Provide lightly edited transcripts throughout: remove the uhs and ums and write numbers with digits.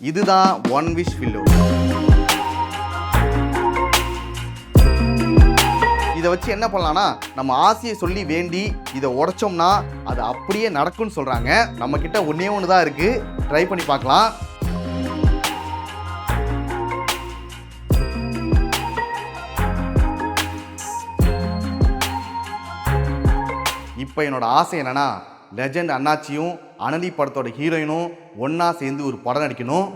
இதுதான் one wish willow. இதை வச்சு என்ன பண்ணலாம்னா, நம்ம ஆசையை சொல்லி வேண்டி இதை உடைச்சோம்னா அது அப்படியே நடக்கும்னு சொல்றாங்க. நம்ம கிட்ட ஒன்னே ஒன்று தான் இருக்கு, ட்ரை பண்ணி பார்க்கலாம். இப்போ என்னோட ஆசை என்னன்னா, லெஜெண்ட் அண்ணாச்சியும் அனலி படத்தோட ஹீரோயினும் ஒன்னா சேர்ந்து ஒரு படம் நடிக்கணும்.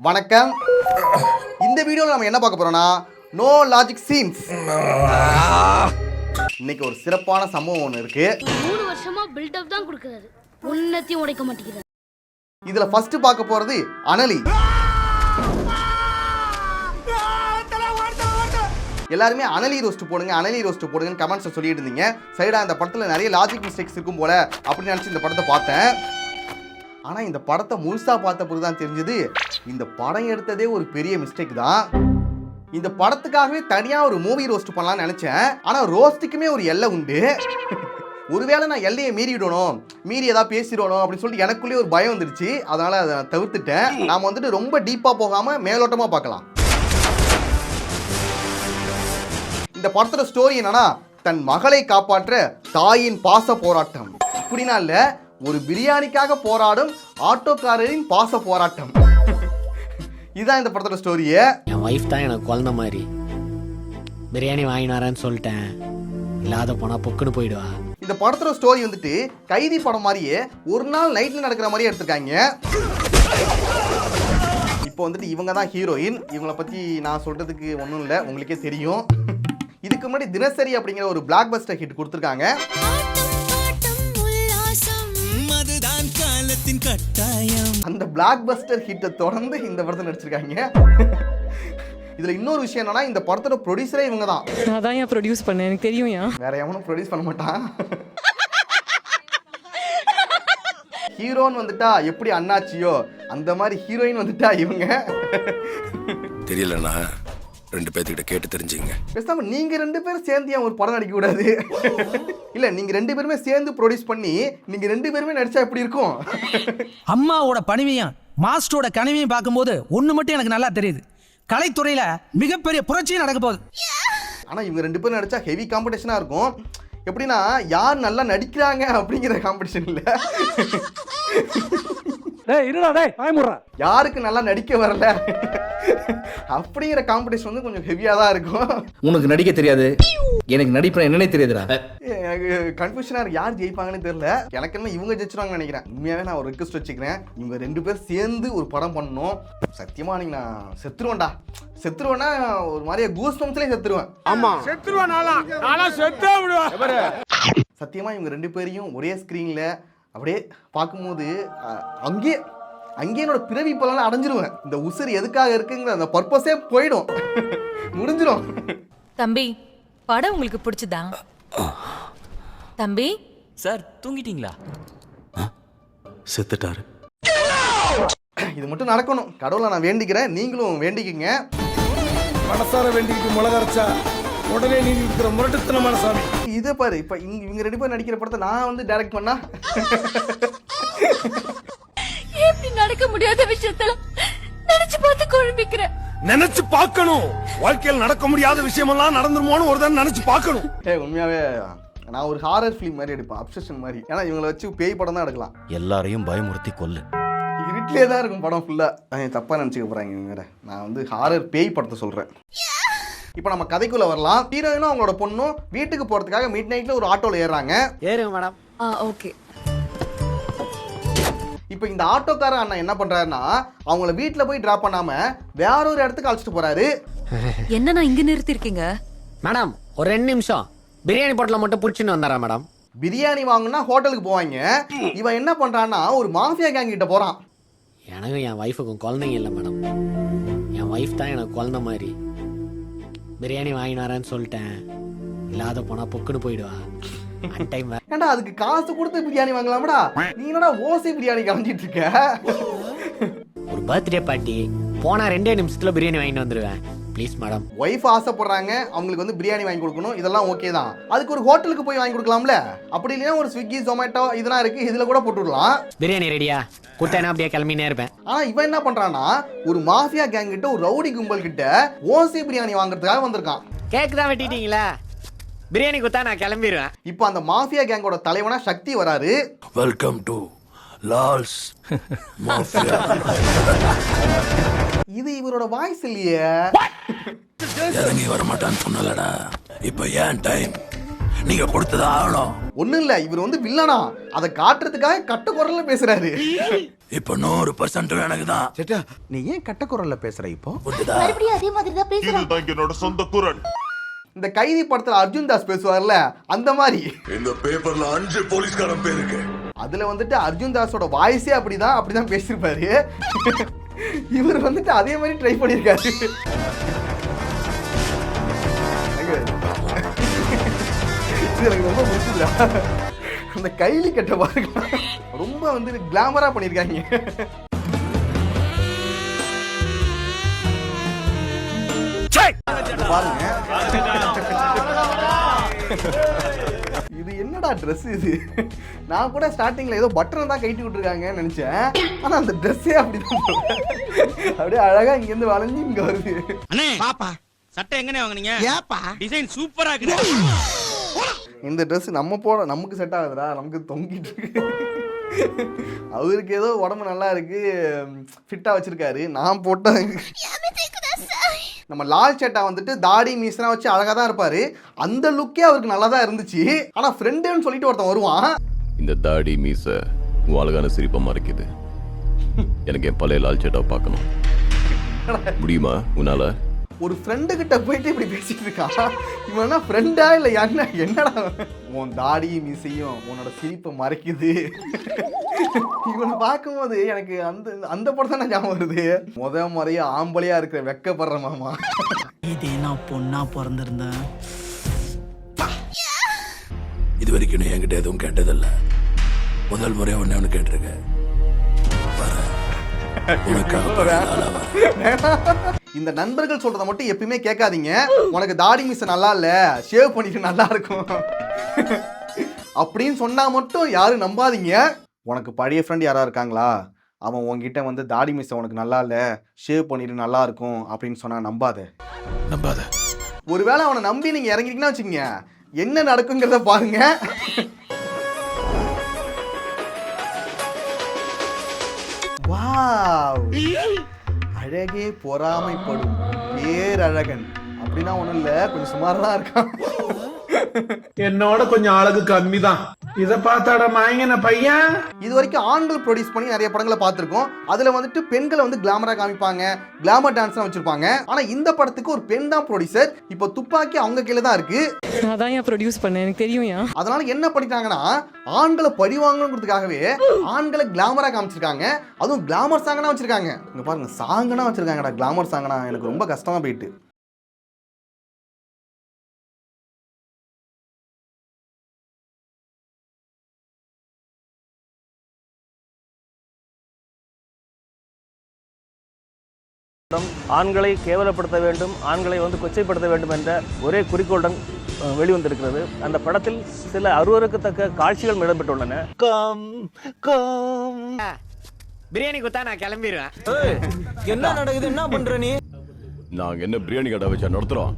வணக்கம். இந்த வீடியோவில் நம்ம என்ன பார்க்க போறோம்னா, நோ லாஜிக் சீன்ஸ். இன்னைக்கு ஒரு சிறப்பான சம்பவம் ஒன்று இருக்கு. 3 வருஷமா பில்டப் தான் கொடுக்கறாரு, உன்னத்தையும் உடைக்க மாட்டேங்கிறாரு. இதுல ஃபர்ஸ்ட் பார்க்க போறது அனலி. எல்லாருமே அனலி ரோஸ்ட் போடுங்க, அனலி ரோஸ்ட் போடுங்கன்னு கமெண்ட்ஸ் சொல்லிட்டு இருந்தீங்க. சைடா இந்த படத்துல நிறைய லாஜிக் மிஸ்டேக்ஸ் இருக்கும் போல அப்படின்னு நினைச்சு இந்த படத்தை பார்த்தேன். ஆனா இந்த படத்தை முழுசா பார்த்த பிறகு தான் தெரிஞ்சது, இந்த படம் எடுத்ததே ஒரு பெரிய மிஸ்டேக் தான். இந்த படத்துக்காகவே தனியா ஒரு மூவி ரோஸ்ட் பண்ணலாம்னு நினைச்சேன். ஆனா ரோஸ்ட்டுக்குமே ஒரு எல்லை உண்டு. ஒருவேளை நான் எல்லையை மீறிடணும், மீறி ஏதாவது பேசிடணும் அப்படின்னு சொல்லிட்டு எனக்குள்ளேயே ஒரு பயம் வந்துருச்சு. அதனால அதை தவிர்த்துட்டேன். நாம வந்துட்டு ரொம்ப டீப்பா போகாம மேலோட்டமா பார்க்கலாம். இந்த படத்தோட ஸ்டோரி என்னன்னா, தன் மகளை காப்பாற்ற தாயின் பாச போராட்டம். இப்படின்னா இல்ல, ஒரு பிரியாணிக்காக போராடும் ஆட்டோக்காரரின் பாச போராட்டம். இதுதான் இந்த படத்தோட ஸ்டோரியே. என் வைஃப் தான் எனக்கு குழந்தை மாதிரி. பிரியாணி வாங்கிட்டு வரேன்னு சொல்லிட்டேன், இல்லாத போனா பொக்குன்னு போயிடுவா. இந்த படத்தோட ஸ்டோரி வந்துட்டு கைதி படம் மாதிரியே ஒரு நாள் நைட்ல நடக்கிற மாதிரியே எடுத்திருக்காங்க. இப்போ வந்துட்டு இவங்க தான் ஹீரோயின். இவங்களை பத்தி நான் சொல்றதுக்கு ஒன்றும் இல்லை, உங்களுக்கே தெரியும். இதுக்கு முன்னாடி தினசரி அப்படிங்கிற ஒரு பிளாக் பஸ்டர் ஹிட் கொடுத்துருக்காங்க. அந்த பிளாக் பஸ்டர் ஹிட்டை தொடர்ந்து இந்த படத்தை நடிச்சிருக்காங்க. இதுல இன்னொரு விஷயம் என்னன்னா, இந்த படத்தோட ப்ரொடியூசரே இவங்க தான். நான் தான் ப்ரொடியூஸ் பண்ணேன், எனக்கு தெரியும். வேற எவனும் ப்ரொடியூஸ் பண்ண மாட்டான். ஹீரோன்னு வந்துட்டா எப்படி அண்ணாச்சியோ அந்த மாதிரி ஹீரோயின் வந்துட்டா இவங்க. தெரியலண்ணா, 2 பேர்த்துக்கிட்ட கேட்டு தெரிஞ்சுங்க. பேசாம நீங்க 2 பேரும் சேர்ந்து ஏன் ஒரு படம் நடிக்க கூடாது? இல்ல, நீங்க 2 பேருமே சேர்ந்து ப்ரொடியூஸ் பண்ணி நீங்க 2 பேருமே நடிச்சா எப்படி இருக்கும்? அம்மாவோட பணிவையும் மாஸ்டரோட கனிவையும் பார்க்கும்போது ஒண்ணு மட்டும் எனக்கு நல்லா தெரியுது, கலைத்துறையில மிகப்பெரிய புரட்சியும் நடக்க போகுது. ஆனா இவங்க 2 பேரும் நடிச்சா ஹெவி காம்படிஷனா இருக்கும். எப்படின்னா, யார் நல்லா நடிக்கிறாங்க அப்படிங்கிற காம்படிஷன் இல்ல, யாருக்கு நல்லா நடிக்க வரல அப்படிங்கிற காம்படிஷன் வந்து கொஞ்சம் ஹெவியா தான் இருக்கும். உனக்கு நடிக்க தெரியாது, எனக்கு நடிப்பேன் என்னன்னே தெரியாதுடா. எனக்கு கன்ஃபியூஷனா இருக்கு, யார் ஜெயிப்பாங்கன்னு தெரியல. எனக்கு என்ன இவங்க ஜெயிச்சிருவாங்கன்னு நினைக்கிறேன். உண்மையாவே நான் ஒரு ரிக்வெஸ்ட் வச்சுக்கிறேன், இவங்க 2 பேரும் சேர்ந்து ஒரு படம் பண்ணணும். சத்தியமா நீங்க நான் செத்துருவேன்டா. செத்துருவேன்னா ஒரு மாதிரியே கூஸ் பம்ப்ஸ்லயே செத்துருவேன். ஆமா, செத்துருவேன். சத்தியமா இவங்க 2 பேரையும் ஒரே ஸ்கிரீன்ல அப்படியே பார்க்கும்போது அங்கேயே என்னோட பிறவி பலனை அடைஞ்சிருவேன். இந்த உசுறு எதுக்காக இருக்குங்கிற அந்த பர்பஸே போயிடும், முடிஞ்சிடும். தம்பி, படம் உங்களுக்கு பிடிச்சதா? தம்பி சார், தூங்கிட்டீங்களா? செத்துட்டாரு. இது மட்டும் நடக்கணும், கடவுளை நான் வேண்டிக்கிறேன், நீங்களும் வேண்டிக்கங்க. மனசார வேண்டிக்கிட்டு மிளகரைச்சா உடனே நீ இருக்கிற முரட்டுத்தனமான சாமி. இதை பாரு, இப்ப இவங்க 2 பேர் நடிக்கிற படத்தை நான் வந்து டைரக்ட் பண்ணா எப்படி நடக்க முடியாத விஷயத்துல நினைச்சு பார்த்து குழம்பிக்கிறேன். நினைச்சு பார்க்கணும், வாழ்க்கையில் நடக்க முடியாத விஷயமெல்லாம் நடந்துருமோன்னு ஒரு தடவை நினைச்சு பார்க்கணும். உண்மையாவே நான் ஒரு ஹாரர் ஃபிலிம் மாதிரி எடுப்பேன், அப்சஷன் மாதிரி. ஏன்னா இவங்களை வச்சு பேய் படம் தான் எடுக்கலாம். எல்லாரையும் பயமுறுத்தி கொல்லு. இருட்டிலே தான் இருக்கும் படம் ஃபுல்லா. தப்பா நினைச்சுக்க போறாங்க இவங்க. நான் வந்து ஹாரர் பேய் படத்தை சொல்றேன். இப்போ நம்ம கதைக்குள்ள வரலாம். ஹீரோயினும் அவங்களோட பொண்ணும் வீட்டுக்கு போறதுக்காக மிட் நைட்ல ஒரு ஆட்டோல ஏறாங்க. ஏறுங்க மேடம். ஓகே. இப்போ இந்த ஆட்டோக்கார அண்ணா என்ன பண்றாருன்னா, அவங்கள வீட்டுல போய் டிராப் பண்ணாம வேற ஒரு இடத்துக்கு அழைச்சிட்டு போறாரு. என்ன நான் இங்க நிறுத்தி இருக்கீங்க? மேடம் ஒரு 2 நிமிஷம் பிரியாணி பொட்டல மட்டும் புடிச்சுன்னு வந்தாரா மேடம்? பிரியாணி வாங்கினா ஹோட்டலுக்கு போவாங்க. இவன் என்ன பண்றான்னா ஒரு மாஃபியா கேங் கிட்ட போறான். எனக்கும் என் ஒய்ஃபுக்கும் குழந்தைங்க இல்லை மேடம். என் ஒய்ஃப் தான் எனக்கு குழந்த மாதிரி. பிரியாணி வாங்கிட்டு வரேன்னு சொல்லிட்டேன். இல்லாத போனா பொக்குன்னு போயிடுவா. டைம் ஏன்டா அதுக்கு காசு கொடுத்து பிரியாணி வாங்கலாமடா? நீ என்னடா ஓசி பிரியாணி கலஞ்சிட்டு இருக்க? ஒரு பர்த்டே பார்ட்டி போனா 2 நிமிஷத்துல பிரியாணி வாங்கிட்டு வந்துடுவேன். Please madam. ஒய்ஃப் ஆசைப்படுறாங்க, அவங்களுக்கு வந்து பிரியாணி வாங்கி கொடுக்கணும், இதெல்லாம் ஓகே தான். அதுக்கு ஒரு ஹோட்டலுக்கு போய் வாங்கி கொடுக்கலாம்ல? அப்படி இல்லைன்னா ஒரு ஸ்விக்கி ஜொமேட்டோ இதெல்லாம் இருக்கு, இதுல கூட போட்டு விடலாம். பிரியாணி ரெடியா கொடுத்தேன்னா அப்படியே கிளம்பினே இருப்பேன். ஆனா இவன் என்ன பண்றான்னா ஒரு மாஃபியா கேங் கிட்ட ஒரு ரவுடி கும்பல் கிட்ட ஓசி பிரியாணி வாங்குறதுக்காக வந்திருக்கான். கேக் தான் வெட்டிட்டீங்களா? பிரியாணி கொடுத்தா நான் கிளம்பிடுவேன். இப்போ அந்த மாஃபியா கேங்கோட தலைவனா சக்தி வராரு. Welcome to Lal's mafia. இது இவரோட வாய்ஸ் இல்லையே. இறங்கி வர மாட்டான்னு சொன்னலடா. இப்போ ஏன் டைம்? நீங்க கொடுத்தது ஆகணும். ஒண்ணும் இல்ல, இவர் வந்து வில்லனா, அதை காட்டுறதுக்காக கட்ட குரல்ல பேசுறாரு. இப்போ 100% எனக்கு தான். சேட்டா நீ ஏன் கட்ட குரல்ல பேசுற இப்போ? மறுபடியும் அதே மாதிரி தான் பேசுறான். இதுதான் என்னோட சொந்த குரல். இந்த கைதி படத்துல அர்ஜுன் தாஸ் பேசுவார்ல அந்த மாதிரி. இந்த பேப்பர்ல 5 போலீஸ்காரன் பேர் இருக்கு. அதுல வந்துட்டு அர்ஜுன் தாஸோட வாய்ஸே அப்படிதான் பேசியிருப்பாரு. இவர் வந்துட்டு அதே மாதிரி ட்ரை பண்ணியிருக்காரு. இது எனக்கு ரொம்ப பிடிச்சதுடா. அந்த கைலி கட்ட பாருங்க, ரொம்ப வந்து கிளாமரா பண்ணியிருக்காங்க. பாருங்க, இது என்னடா ட்ரெஸ் இது? நான் கூட ஸ்டார்டிங்ல ஏதோ பட்டன் தான் கைட்டி விட்டுருக்காங்கன்னு நினைச்சேன். ஆனா அந்த ட்ரெஸ்ஸே அப்படிதான் அப்படியே அழகா இங்க இருந்து வளைஞ்சு இங்க வருது. அண்ணே பாப்பா சட்டை எங்கனே வாங்குனீங்க? ஏப்பா டிசைன் சூப்பரா இருக்கு. இந்த ட்ரெஸ் நமக்கு செட் ஆகுதுடா, நமக்கு தொங்கிட்டு இருக்கு. அவருக்கு ஏதோ உடம்பு நல்லா இருக்கு, ஃபிட்டா வச்சிருக்காரு. நான் போட்ட நம்ம லால் சேட்டா வந்துட்டு தாடி மீசனா வச்சு அழகா தான் இருப்பாரு. அந்த லுக்கே அவருக்கு நல்லா தான் இருந்துச்சு. ஆனா ஃப்ரெண்டுன்னு சொல்லிட்டு ஒருத்தன் வருவான். இந்த தாடி மீச உன் அழகான சிரிப்பா மறைக்குது. எனக்கு என் பழைய லால் சேட்டாவை பார்க்கணும். முடியுமா உன்னால? ஒரு ஃப்ரெண்டு கிட்ட போயிட்டு இப்படி பேசிட்டு இருக்கான். இவனா ஃப்ரெண்டா இல்ல என்னடா? உன் தாடி மீசையும் உன்னோட சிரிப்பை மறைக்குது. இவனை பார்க்கும்போது எனக்கு அந்த படம் தான் ஞாபகம் வருது. முறையா ஆம்பளையா இருக்கிற வெக்கப்படுற மாமா. இதே நான் பொண்ணா பிறந்திருந்தேன். இது வரைக்கும் நீ என்கிட்ட எதுவும் கேட்டதில்ல. முதல் முறையா ஒன்னு கேட்டிருக்க. இந்த நண்பர்கள் சொல்றத மட்டும் எப்பயுமே கேட்காதீங்க. உனக்கு தாடி மீசை நல்லா இல்ல, ஷேவ் பண்ணிட்டு நல்லா இருக்கும் அப்படின்னு சொன்னா மட்டும் யாரும் நம்பாதீங்க. உனக்கு பழைய ஃப்ரெண்ட் யாரா இருக்காங்களா, அவன் உன்கிட்ட வந்து தாடி மீசை உனக்கு நல்லா இல்ல, ஷேவ் பண்ணிட்டு நல்லா இருக்கும் அப்படின்னு சொன்னா நம்பாத. ஒருவேளை அவனை நம்பி நீங்க இறங்கிட்டீங்கன்னா வச்சுக்கோங்க, என்ன நடக்குங்கிறத பாருங்க. வாவ், அழகே பொறாமைப்படும் பேரழகன். அப்படின்னா ஒண்ணும் இல்ல, கொஞ்சம் சுமாரா தான் இருக்கான். என்னோட கொஞ்சம் அழகு கம்மி தான். இத பார்த்தாட மாயங்கன பையன். இது வரைக்கும் ஆண்கள் ப்ரொடியூஸ் பண்ணி நிறைய படங்களை பார்த்திருக்கோம். அதுல வந்துட்டு பெண்களை வந்து கிளாமரா காமிப்பாங்க, கிளாமர் டான்ஸ் வச்சிருப்பாங்க. ஆனா இந்த படத்துக்கு ஒரு பெண் தான் ப்ரொடியூசர். இப்போ துப்பாக்கி அவங்க கீழே தான் இருக்கு. அதான் ஏன் ப்ரொடியூஸ் பண்ணேன், எனக்கு தெரியும். அதனால என்ன பண்ணிட்டாங்கன்னா ஆண்களை பழி வாங்கணுங்கிறதுக்காகவே ஆண்களை கிளாமரா காமிச்சிருக்காங்க. அதுவும் கிளாமர் சாங்கனா வச்சிருக்காங்க. இங்க பாருங்க, சாங்கனா வச்சிருக்காங்கடா, கிளாமர் சாங்கனா. எனக்கு ரொம்ப கஷ்டமா போயிட்டு. ஆண்களை கேவலப்படுத்த வேண்டும், ஆண்களை கொச்சைப்படுத்த வேண்டும் என்ற ஒரே குறிக்கோளுடன் வெளிவந்திருக்கிறது. அந்த படத்தில் சில அருவருக்கத்தக்க காட்சிகள் இடம்பெற்றுள்ளன. பிரியாணி கொடுத்தா நான் கிளம்பிடுவேன். என்ன நடக்குது, என்ன பண்ற நீ? நாங்க என்ன பிரியாணி கடை வச்சா நடத்துறோம்?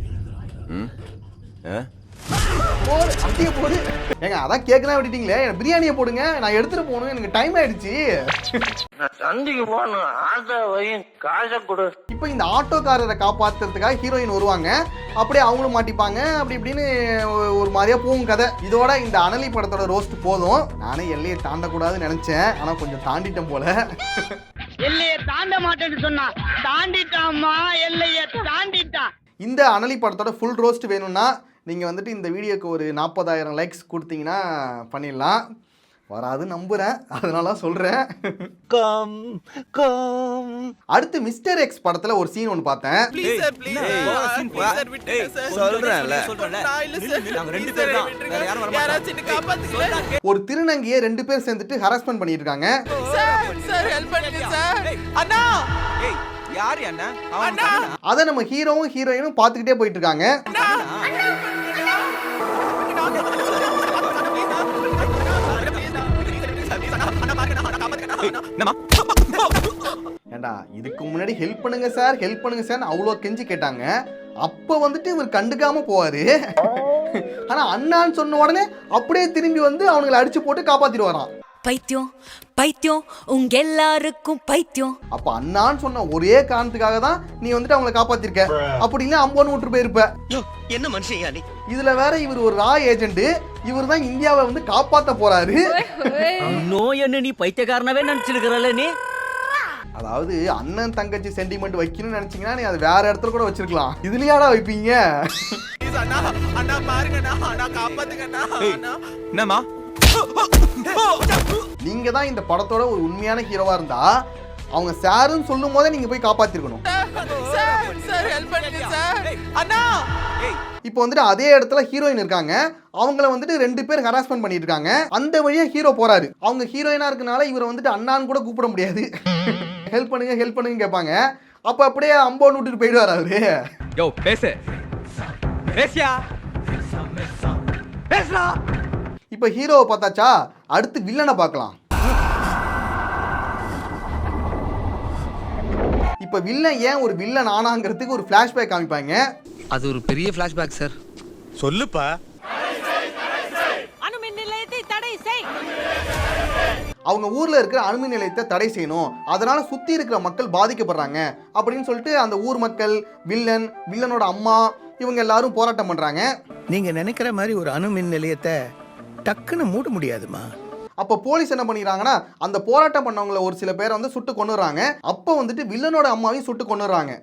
ஏங்க அதான் கேட்கலாம் விட்டுட்டீங்களே, எனக்கு பிரியாணியை போடுங்க, நான் எடுத்துட்டு போகணும், எனக்கு டைம் ஆயிடுச்சு. சந்திக்கு போகணும், ஆட்டோ வையும், காசை கொடு. இப்போ இந்த ஆட்டோக்காரரை காப்பாத்துறதுக்காக ஹீரோயின் வருவாங்க. அப்படியே அவங்களும் மாட்டிப்பாங்க. அப்படி இப்படின்னு ஒரு மாதிரியா போகும் கதை. இதோட இந்த அனலி படத்தோட ரோஸ்ட் போதும். நானே எல்லையை தாண்டக்கூடாதுன்னு நினைச்சேன், ஆனா கொஞ்சம் தாண்டிட்டேன் போல. எல்லையை தாண்ட மாட்டேன்னு சொன்னா தாண்டிட்டாமா, எல்லையை தாண்டிட்டான். இந்த அனலி படத்தோட ஃபுல் ரோஸ்ட் வேணும்னா நீங்கள் வந்துட்டு இந்த வீடியோக்கு ஒரு 40,000 லைக்ஸ் கொடுத்தீங்கன்னா பண்ணிடலாம். வராது நம்புகிறேன், அதனால சொல்கிறேன். அடுத்து மிஸ்டர் எக்ஸ் படத்தில் ஒரு சீன் ஒன்று பார்த்தேன். ஒரு திருநங்கையை 2 பேர் சேர்ந்துட்டு ஹராஸ்மெண்ட் பண்ணிட்டு இருக்காங்க. அதை நம்ம ஹீரோவும் ஹீரோயினும் பார்த்துக்கிட்டே போயிட்டு இருக்காங்க. ஏண்டா இதுக்கு முன்னாடி ஹெல்ப் பண்ணுங்க சார், ஹெல்ப் பண்ணுங்க சார் அவ்வளோ கெஞ்சி கேட்டாங்க. அப்போ வந்துட்டு இவர் கண்டுக்காம போவாரு. ஆனா அண்ணான்னு சொன்ன உடனே அப்படியே திரும்பி வந்து அவங்களை அடிச்சு போட்டு காப்பாத்திட்டு வரான். பைத்தியம் பைத்தியம் உங்க எல்லாருக்கும் பைத்தியம். அப்ப அண்ணான்னு சொன்ன ஒரே காரணத்துக்காக தான் நீ வந்துட்டு அவங்களை காப்பாத்திருக்க. அப்படி இல்ல அம்போன்னு விட்டு போயிருப்ப. என்ன மனுஷன்? இதுல வேற இவர் ஒரு ரா ஏஜென்ட், இவர் தான் இந்தியாவை வந்து காப்பாத்த போறாரு. என்ன நீ பைத்தியக்காரனவே நினைச்சிருக்கிறல்ல நீ? அதாவது அண்ணன் தங்கச்சி சென்டிமெண்ட் வைக்கணும்னு நினைச்சீங்கன்னா நீ அது வேற இடத்துல கூட வச்சிருக்கலாம். இதுலயாடா வைப்பீங்க? நீங்க தான் இந்த படத்தோட ஒரு உண்மையான ஹீரோவா இருந்தா அவங்க சாருன்னு சொல்லும் போதே நீங்க போய் காப்பாத்திருக்கணும். இப்போ வந்துட்டு அதே இடத்துல ஹீரோயின் இருக்காங்க, அவங்கள வந்துட்டு 2 பேர் ஹராஸ்மெண்ட் பண்ணிட்டு இருக்காங்க. அந்த வழியா ஹீரோ போறாரு. அவங்க ஹீரோயினா இருக்கனால இவரை வந்துட்டு அண்ணான்னு கூட கூப்பிட முடியாது. ஹெல்ப் பண்ணுங்க ஹெல்ப் பண்ணுங்க கேட்பாங்க. அப்ப அப்படியே அம்போன்னு விட்டுட்டு போயிடுவாரு அவரு. யோ பேசு பேசியா பேசுடா. இப்ப ஹீரோவை பார்த்தாச்சா, அடுத்து வில்லனை பார்க்கலாம். இப்ப வில்லன் ஏன் ஒரு வில்லன் ஆனாங்கிறதுக்கு ஒரு ஃபிளாஷ்பேக் காமிப்பாங்க. அது ஒரு பெரிய ஃபிளாஷ்பேக் சார். சொல்லுப்பா. அணுமின் நிலையத்தை தடை செய். அவங்க ஊர்ல இருக்கிற அணுமின் நிலையத்தை தடை செய்யணும், அதனால சுத்தி இருக்கிற மக்கள் பாதிக்கப்படுறாங்க அப்படின்னு சொல்லிட்டு அந்த ஊர் மக்கள், வில்லனோட அம்மா இவங்க எல்லாரும் போராட்டம் பண்றாங்க. நீங்க நினைக்கிற மாதிரி ஒரு அணுமின் நிலையத்தை டக்குன்னு மூட முடியாதுமா. அப்போ போலீஸ் என்ன பண்ணிடுறாங்கன்னா அந்த போராட்டம் பண்ணவங்கள ஒரு சில பேரை வந்து சுட்டு கொன்னுறாங்க. அப்போ வந்துட்டு வில்லனோட அம்மாவையும் சுட்டு கொன்னுறாங்க.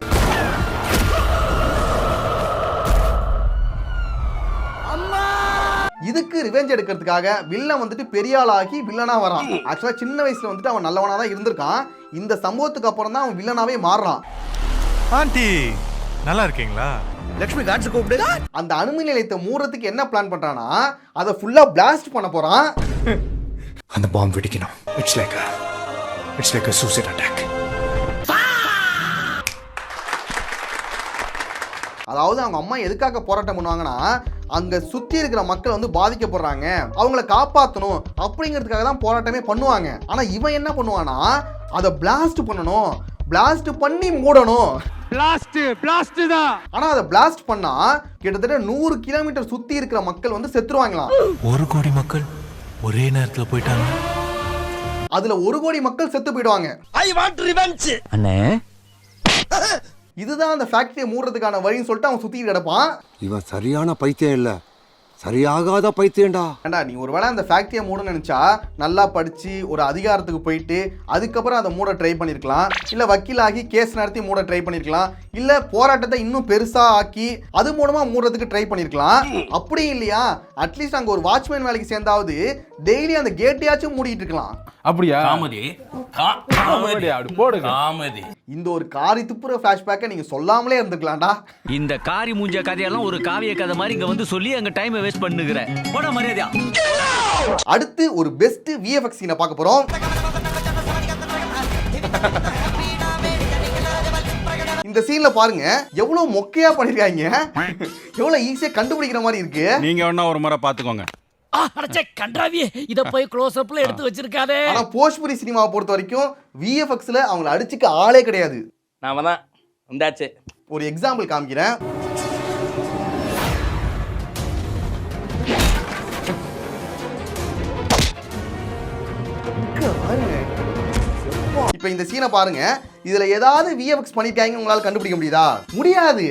இதுக்கு ரிவெஞ்ச் எடுக்கிறதுக்காக வில்லன் வந்துட்டு பெரிய ஆளாகி வில்லனா வரான். ஆக்சுவலா சின்ன வயசுல வந்துட்டு அவன் நல்லவனா தான் இருந்திருக்கான். இந்த சம்பவத்துக்கு அப்புறம் தான் அவன் வில்லனாவே மாறுறான். ஆண்டி நல்லா இருக்கீங்களா? லட்சுமி காட்ஸ் கூப்பிடு. அந்த அணுமின் நிலையத்தை மூடுறதுக்கு என்ன பிளான் பண்றானா அதை ஃபுல்லா பிளாஸ்ட் பண்ண போறான். அந்த பாம்பு வெடிக்கணும். It's like a suicide attack. அதாவது அவங்க அம்மா எதுக்காக போராட்டம் பண்ணுவாங்கன்னா அங்க சுத்தி இருக்கிற மக்கள் வந்து பாதிக்கப்படுறாங்க, அவங்கள காப்பாற்றணும் அப்படிங்கிறதுக்காக தான் போராட்டமே பண்ணுவாங்க. ஆனா இவன் என்ன பண்ணுவானா அதை பிளாஸ்ட் பண்ணணும், பிளாஸ்ட் பண்ணி மூடணும். பிளாஸ்ட் தான். ஆனா அதை பிளாஸ்ட் பண்ணா கிட்டத்தட்ட 100 கிலோமீட்டர் சுத்தி இருக்கிற மக்கள் வந்து செத்துருவாங்களாம். 1 கோடி மக்கள் ஒரே நேரத்துல போயிட்டாங்க. அதுல 1 கோடி மக்கள் செத்து போயிடுவாங்க. I want revenge. அண்ணே இதுதான் அந்த ஃபேக்டரியை மூடுறதுக்கான வழின்னு சொல்லிட்டு அவன் சுத்திட்டு கிடப்பான். இவன் சரியான பைத்தியம் இல்ல, சரியாகாத பைத்தியம்டா. ஏண்டா நீ ஒருவேளை அந்த ஃபேக்டரியை மூட நினைச்சா நல்லா படிச்சு ஒரு அதிகாரத்துக்கு போயிட்டு அதுக்கப்புறம் அதை மூட ட்ரை பண்ணிருக்கலாம், இல்ல வக்கீலாகி கேஸ் நடத்தி மூட ட்ரை பண்ணிருக்கலாம், இல்ல போராட்டத்தை இன்னும் பெருசா ஆக்கி அது மூலமா மூடுறதுக்கு ட்ரை பண்ணிருக்கலாம். அப்படி இல்லையா அட்லீஸ்ட் அங்க ஒரு வாட்ச்மேன் வேலைக்கு சேர்ந்தாவது டெய்லி அந்த கேட்டையாச்சும் மூடிட்டு இருக்கலாம். அப்படியா? காமெடி அப்படி போடுங்க. காமெடி. இந்த ஒரு காரி துப்புற ஃபிளாஷ்பேக்கை நீங்க சொல்லாமலே இருந்துக்கலாம்டா. இந்த காரி மூஞ்ச கதையெல்லாம் ஒரு காவிய கதை மாதிரி இங்க வந்து சொல்லி அங்க டைம் வேஸ்ட் பண்ணுகிற போட மரியாதையா. அடுத்து ஒரு பெஸ்ட் VFX சீனை பார்க்க போறோம். இந்த சீன்ல பாருங்க எவ்வளவு மொக்கையா பண்ணிருக்காங்க, எவ்வளவு ஈஸியா கண்டுபிடிக்கிற மாதிரி இருக்கு. நீங்க வேணா ஒரு முறை பாத்துக்கோங்க. கண்டாவியே இத போய் க்ளோஸ் அப்ல எடுத்து வச்சிருக்காதே. ஆனா போஜ்புரி சினிமாவை பொறுத்த வரைக்கும் VFXல அவங்கள அடிச்சுக்க ஆளே கிடையாது. நாம தான் வந்தாச்சு. ஒரு எக்ஸாம்பிள் காமிக்கிறேன். இப்ப இந்த சீனை பாருங்க, இதுல ஏதாவது VFX பண்ணிருக்காங்க உங்களால கண்டுபிடிக்க முடியுதா? முடியாது.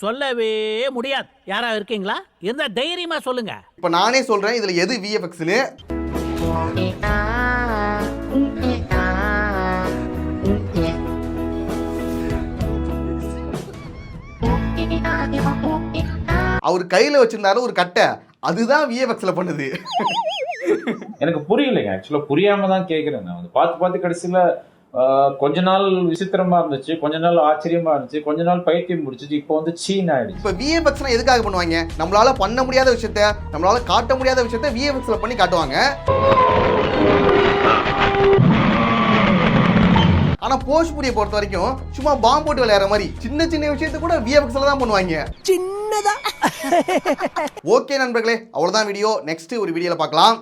சொல்லவே முடியாது. யாரா இருக்கீங்களா? இருந்தா தைரியமா சொல்லுங்க. இப்ப நானே சொல்றேன் இதுல எது VFXன்னு. அவர் கையில வச்சிருந்தாரு ஒரு கட்டை, அதுதான் விஎஃப்எக்ஸ்ல பண்ணுது. எனக்கு புரியலைங்க, ஆக்சுவலா புரியாம தான் கேக்குறேன். நான் வந்து பார்த்து கடைசியில கொஞ்ச நாள் விசித்திரமா இருந்துச்சு, கொஞ்ச நாள் ஆச்சரியமா இருந்துச்சு, கொஞ்ச நாள் பைத்தியம் முடிச்சிச்சு, இப்போ வந்து சீன் ஆயிடுச்சு. இப்ப விஎஃப்எக்ஸ்னா எதுக்காக பண்ணுவாங்க? நம்மளால பண்ண முடியாத விஷயத்த, நம்மளால காட்ட முடியாத விஷயத்த விஎஃப்எக்ஸ்ல பண்ணி காட்டுவாங்க. ஆனா போஜ்பூரியை பொறுத்த வரைக்கும் சும்மா பாம்பு போட்டு விளையாடுற மாதிரி சின்ன சின்ன விஷயத்த கூட விஎஃப்எக்ஸ்ல தான் பண்ணுவாங்க. சின்னதா. ஓகே நண்பர்களே, அவ்வளவுதான் வீடியோ. நெக்ஸ்ட் ஒரு வீடியோல பார்க்கலாம்.